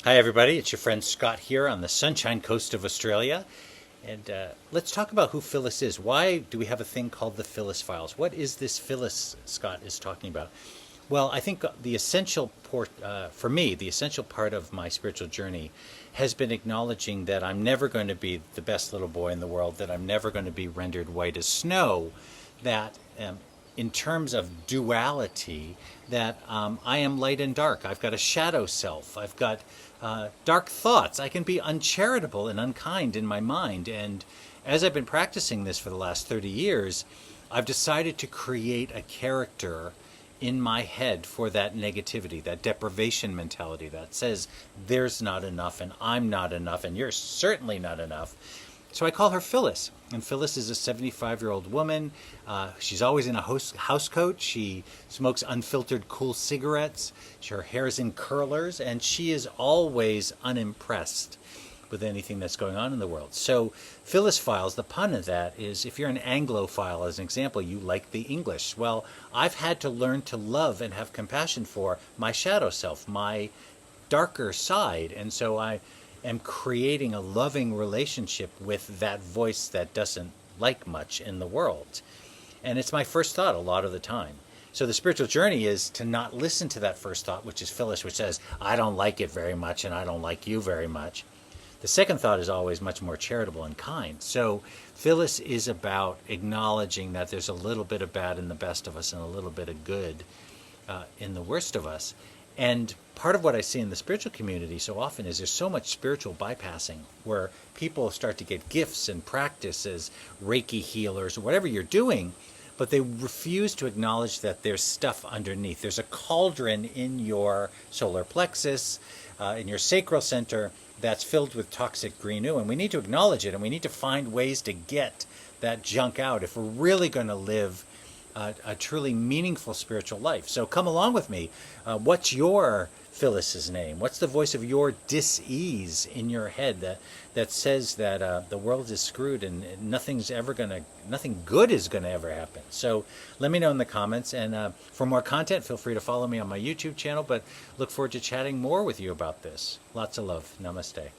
Hi everybody, it's your friend Scott here on the Sunshine Coast of Australia. And let's talk about who Phyllis is. Why do we have a thing called the Phyllis Files? What is this Phyllis Scott is talking about? Well, I think the essential for me, the essential part of my spiritual journey has been acknowledging that I'm never going to be the best little boy in the world, that I'm never going to be rendered white as snow, that in terms of duality, that I am light and dark. I've got a shadow self. I've got dark thoughts. I can be uncharitable and unkind in my mind. And as I've been practicing this for the last 30 years, I've decided to create a character in my head for that negativity, that deprivation mentality that says there's not enough and I'm not enough and you're certainly not enough. So I call her Phyllis. And Phyllis is a 75-year-old woman. She's always in a house coat. She smokes unfiltered cool cigarettes. Her hair's in curlers. And she is always unimpressed with anything that's going on in the world. So Phyllis Files, the pun of that is, if you're an Anglophile, as an example, you like the English. Well, I've had to learn to love and have compassion for my shadow self, my darker side. And so I am creating a loving relationship with that voice that doesn't like much in the world. And it's my first thought a lot of the time. So the spiritual journey is to not listen to that first thought, which is Phyllis, which says, I don't like it very much and I don't like you very much. The second thought is always much more charitable and kind. So Phyllis is about acknowledging that there's a little bit of bad in the best of us and a little bit of good in the worst of us. And part of what I see in the spiritual community so often is there's so much spiritual bypassing where people start to get gifts and practice as Reiki healers or whatever you're doing, but they refuse to acknowledge that there's stuff underneath. There's a cauldron in your solar plexus, in your sacral center, that's filled with toxic green oo, and we need to acknowledge it, and we need to find ways to get that junk out if we're really going to live a truly meaningful spiritual life. So come along with me. What's your Phyllis's name? What's the voice of your dis-ease in your head that says that the world is screwed and nothing good is gonna ever happen? So let me know in the comments, and for more content, feel free to follow me on my YouTube channel, but look forward to chatting more with you about this. Lots of love. Namaste.